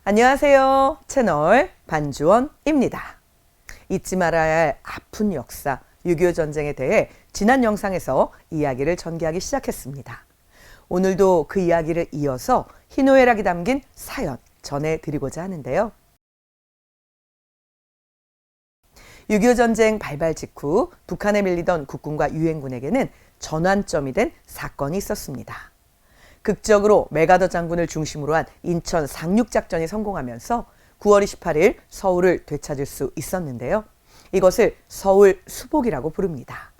안녕하세요. 채널 반주원입니다. 잊지 말아야 할 아픈 역사 6.25 전쟁에 대해 지난 영상에서 이야기를 전개하기 시작했습니다. 오늘도 그 이야기를 이어서 희노애락이 담긴 사연 전해드리고자 하는데요. 6.25 전쟁 발발 직후 북한에 밀리던 국군과 유엔군에게는 전환점이 된 사건이 있었습니다. 극적으로 메가더 장군을 중심으로 한 인천 상륙작전이 성공하면서 9월 28일 서울을 되찾을 수 있었는데요. 이것을 서울 수복이라고 부릅니다.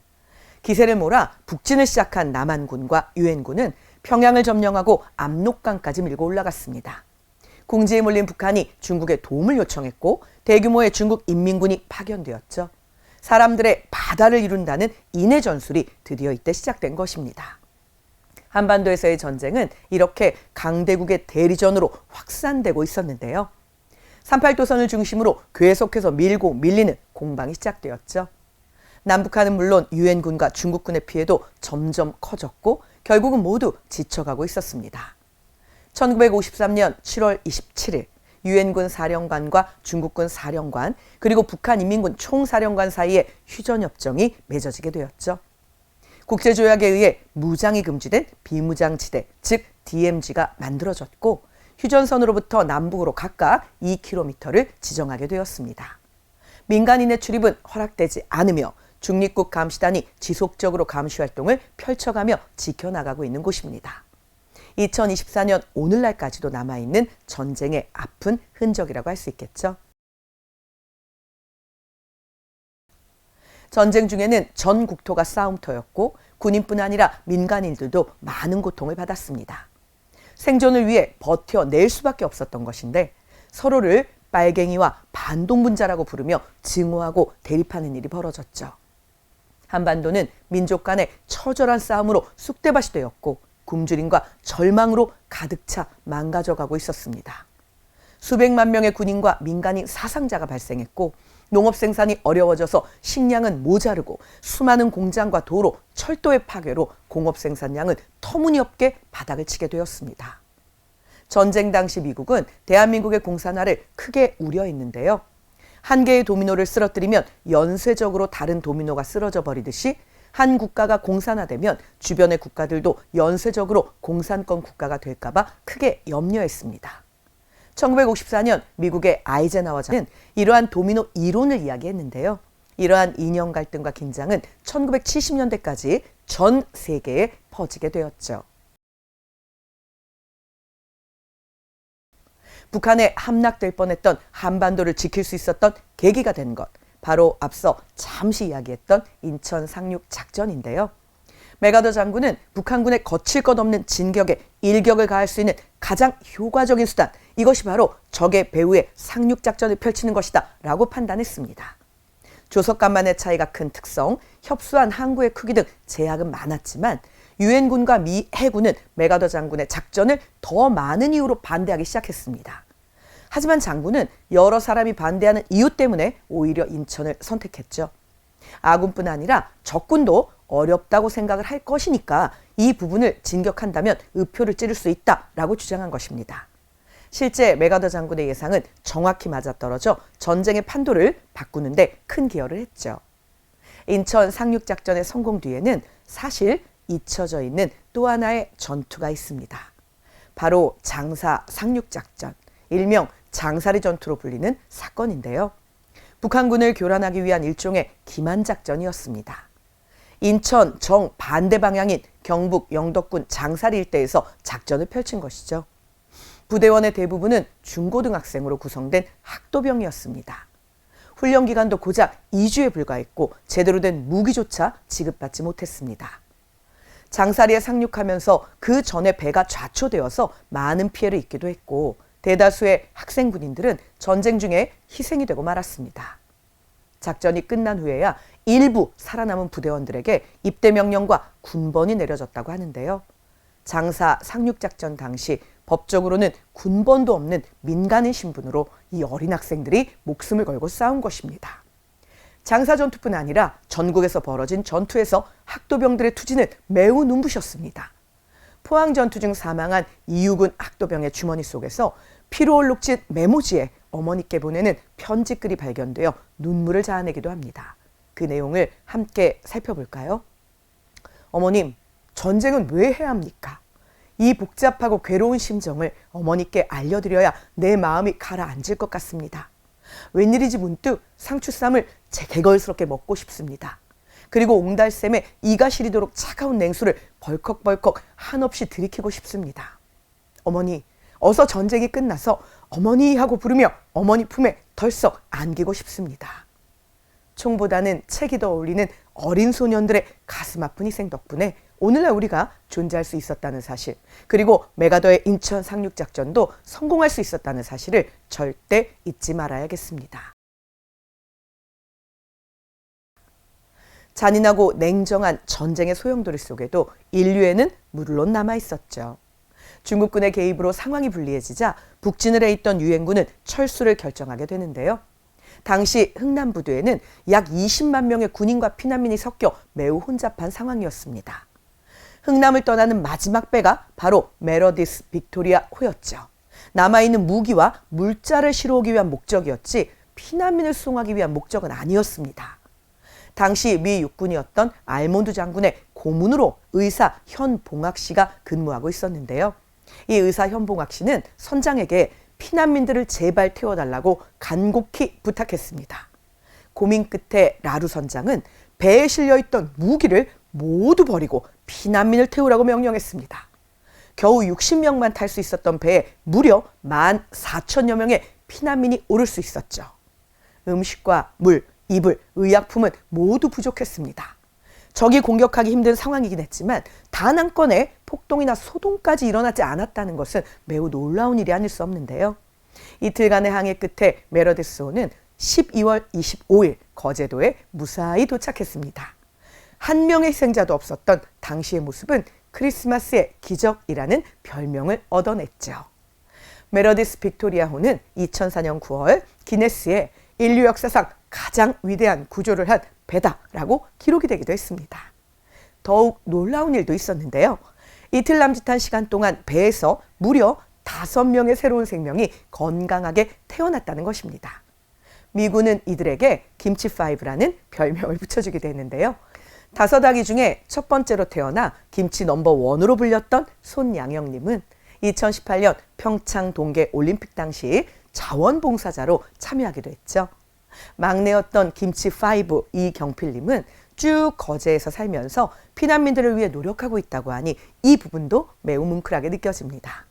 기세를 몰아 북진을 시작한 남한군과 유엔군은 평양을 점령하고 압록강까지 밀고 올라갔습니다. 궁지에 몰린 북한이 중국에 도움을 요청했고 대규모의 중국 인민군이 파견되었죠. 사람들의 바다를 이룬다는 인해 전술이 드디어 이때 시작된 것입니다. 한반도에서의 전쟁은 이렇게 강대국의 대리전으로 확산되고 있었는데요. 38도선을 중심으로 계속해서 밀고 밀리는 공방이 시작되었죠. 남북한은 물론 유엔군과 중국군의 피해도 점점 커졌고 결국은 모두 지쳐가고 있었습니다. 1953년 7월 27일 유엔군 사령관과 중국군 사령관 그리고 북한 인민군 총사령관 사이에 휴전협정이 맺어지게 되었죠. 국제조약에 의해 무장이 금지된 비무장지대, 즉 DMZ가 만들어졌고 휴전선으로부터 남북으로 각각 2km를 지정하게 되었습니다. 민간인의 출입은 허락되지 않으며 중립국 감시단이 지속적으로 감시활동을 펼쳐가며 지켜나가고 있는 곳입니다. 2024년 오늘날까지도 남아있는 전쟁의 아픈 흔적이라고 할 수 있겠죠. 전쟁 중에는 전 국토가 싸움터였고 군인뿐 아니라 민간인들도 많은 고통을 받았습니다. 생존을 위해 버텨낼 수밖에 없었던 것인데 서로를 빨갱이와 반동분자라고 부르며 증오하고 대립하는 일이 벌어졌죠. 한반도는 민족 간의 처절한 싸움으로 쑥대밭이 되었고 굶주림과 절망으로 가득 차 망가져가고 있었습니다. 수백만 명의 군인과 민간인 사상자가 발생했고 농업 생산이 어려워져서 식량은 모자르고 수많은 공장과 도로, 철도의 파괴로 공업 생산량은 터무니없게 바닥을 치게 되었습니다. 전쟁 당시 미국은 대한민국의 공산화를 크게 우려했는데요. 한 개의 도미노를 쓰러뜨리면 연쇄적으로 다른 도미노가 쓰러져 버리듯이 한 국가가 공산화되면 주변의 국가들도 연쇄적으로 공산권 국가가 될까 봐 크게 염려했습니다. 1954년 미국의 아이젠하워는 이러한 도미노 이론을 이야기했는데요. 이러한 이념 갈등과 긴장은 1970년대까지 전 세계에 퍼지게 되었죠. 북한에 함락될 뻔했던 한반도를 지킬 수 있었던 계기가 된 것, 바로 앞서 잠시 이야기했던 인천 상륙 작전인데요. 메가더 장군은 북한군의 거칠 것 없는 진격에 일격을 가할 수 있는 가장 효과적인 수단, 이것이 바로 적의 배후에 상륙작전을 펼치는 것이다 라고 판단했습니다. 조석간만의 차이가 큰 특성, 협소한 항구의 크기 등 제약은 많았지만 유엔군과 미 해군은 메가더 장군의 작전을 더 많은 이유로 반대하기 시작했습니다. 하지만 장군은 여러 사람이 반대하는 이유 때문에 오히려 인천을 선택했죠. 아군뿐 아니라 적군도 어렵다고 생각을 할 것이니까 이 부분을 진격한다면 의표를 찌를 수 있다라고 주장한 것입니다. 실제 메가더 장군의 예상은 정확히 맞아떨어져 전쟁의 판도를 바꾸는데 큰 기여를 했죠. 인천 상륙작전의 성공 뒤에는 사실 잊혀져 있는 또 하나의 전투가 있습니다. 바로 장사 상륙작전, 일명 장사리 전투로 불리는 사건인데요. 북한군을 교란하기 위한 일종의 기만작전이었습니다. 인천 정반대 방향인 경북 영덕군 장사리 일대에서 작전을 펼친 것이죠. 부대원의 대부분은 중고등학생으로 구성된 학도병이었습니다. 훈련 기간도 고작 2주에 불과했고 제대로 된 무기조차 지급받지 못했습니다. 장사리에 상륙하면서 그 전에 배가 좌초되어서 많은 피해를 입기도 했고 대다수의 학생 군인들은 전쟁 중에 희생이 되고 말았습니다. 작전이 끝난 후에야 일부 살아남은 부대원들에게 입대 명령과 군번이 내려졌다고 하는데요. 장사 상륙작전 당시 법적으로는 군번도 없는 민간인 신분으로 이 어린 학생들이 목숨을 걸고 싸운 것입니다. 장사 전투뿐 아니라 전국에서 벌어진 전투에서 학도병들의 투지는 매우 눈부셨습니다. 포항 전투 중 사망한 이유군 학도병의 주머니 속에서 피로 얼룩진 메모지에 어머니께 보내는 편지글이 발견되어 눈물을 자아내기도 합니다. 그 내용을 함께 살펴볼까요? 어머님, 전쟁은 왜 해야 합니까? 이 복잡하고 괴로운 심정을 어머니께 알려드려야 내 마음이 가라앉을 것 같습니다. 웬일인지 문득 상추쌈을 제 개걸스럽게 먹고 싶습니다. 그리고 옹달샘에 이가 시리도록 차가운 냉수를 벌컥벌컥 한없이 들이키고 싶습니다. 어머니, 어서 전쟁이 끝나서 어머니 하고 부르며 어머니 품에 덜썩 안기고 싶습니다. 총보다는 책이 더 어울리는 어린 소년들의 가슴 아픈 희생 덕분에 오늘날 우리가 존재할 수 있었다는 사실, 그리고 메가더의 인천 상륙작전도 성공할 수 있었다는 사실을 절대 잊지 말아야겠습니다. 잔인하고 냉정한 전쟁의 소용돌이 속에도 인류에는 물론 남아있었죠. 중국군의 개입으로 상황이 불리해지자 북진을 해 있던 유엔군은 철수를 결정하게 되는데요. 당시 흥남부두에는 약 20만 명의 군인과 피난민이 섞여 매우 혼잡한 상황이었습니다. 흥남을 떠나는 마지막 배가 바로 메러디스 빅토리아호였죠. 남아있는 무기와 물자를 실어오기 위한 목적이었지 피난민을 수송하기 위한 목적은 아니었습니다. 당시 미 육군이었던 알몬드 장군의 고문으로 의사 현봉학 씨가 근무하고 있었는데요. 이 의사 현봉학 씨는 선장에게 피난민들을 제발 태워달라고 간곡히 부탁했습니다. 고민 끝에 라루 선장은 배에 실려있던 무기를 모두 버리고 피난민을 태우라고 명령했습니다. 겨우 60명만 탈 수 있었던 배에 무려 14,000여 명의 피난민이 오를 수 있었죠. 음식과 물, 이불, 의약품은 모두 부족했습니다. 적이 공격하기 힘든 상황이긴 했지만 단 한 건의 폭동이나 소동까지 일어나지 않았다는 것은 매우 놀라운 일이 아닐 수 없는데요. 이틀간의 항해 끝에 메러디스호는 12월 25일 거제도에 무사히 도착했습니다. 한 명의 희생자도 없었던 당시의 모습은 크리스마스의 기적이라는 별명을 얻어냈죠. 메러디스 빅토리아호는 2004년 9월 기네스에 인류 역사상 가장 위대한 구조를 한 배다라고 기록이 되기도 했습니다. 더욱 놀라운 일도 있었는데요. 이틀 남짓한 시간 동안 배에서 무려 5명의 새로운 생명이 건강하게 태어났다는 것입니다. 미군은 이들에게 김치5라는 별명을 붙여주기도 했는데요. 5아기 중에 첫 번째로 태어나 김치 넘버1으로 불렸던 손양영님은 2018년 평창 동계 올림픽 당시 자원봉사자로 참여하기도 했죠. 막내였던 김치5 이경필님은 쭉 거제에서 살면서 피난민들을 위해 노력하고 있다고 하니 이 부분도 매우 뭉클하게 느껴집니다.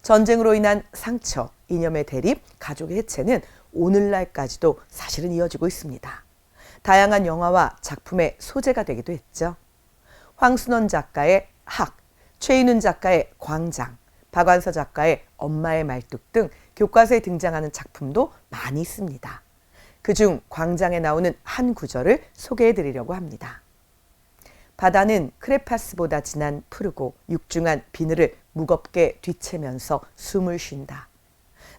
전쟁으로 인한 상처, 이념의 대립, 가족의 해체는 오늘날까지도 사실은 이어지고 있습니다. 다양한 영화와 작품의 소재가 되기도 했죠. 황순원 작가의 학, 최인훈 작가의 광장, 박완서 작가의 엄마의 말뚝 등 교과서에 등장하는 작품도 많이 있습니다. 그중 광장에 나오는 한 구절을 소개해드리려고 합니다. 바다는 크레파스보다 진한 푸르고 육중한 비늘을 무겁게 뒤채면서 숨을 쉰다.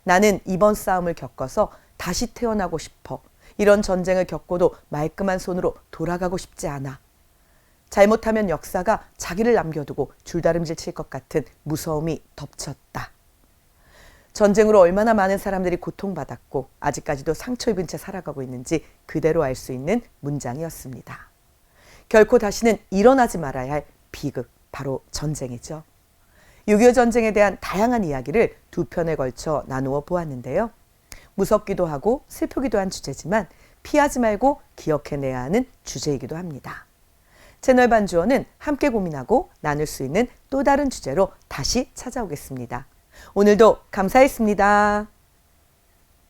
나는 이번 싸움을 겪어서 다시 태어나고 싶어. 이런 전쟁을 겪고도 말끔한 손으로 돌아가고 싶지 않아. 잘못하면 역사가 자기를 남겨두고 줄다름질 칠 것 같은 무서움이 덮쳤다. 전쟁으로 얼마나 많은 사람들이 고통받았고 아직까지도 상처 입은 채 살아가고 있는지 그대로 알 수 있는 문장이었습니다. 결코 다시는 일어나지 말아야 할 비극, 바로 전쟁이죠. 6.25 전쟁에 대한 다양한 이야기를 2편에 걸쳐 나누어 보았는데요. 무섭기도 하고 슬프기도 한 주제지만 피하지 말고 기억해내야 하는 주제이기도 합니다. 채널 반주어는 함께 고민하고 나눌 수 있는 또 다른 주제로 다시 찾아오겠습니다. 오늘도 감사했습니다.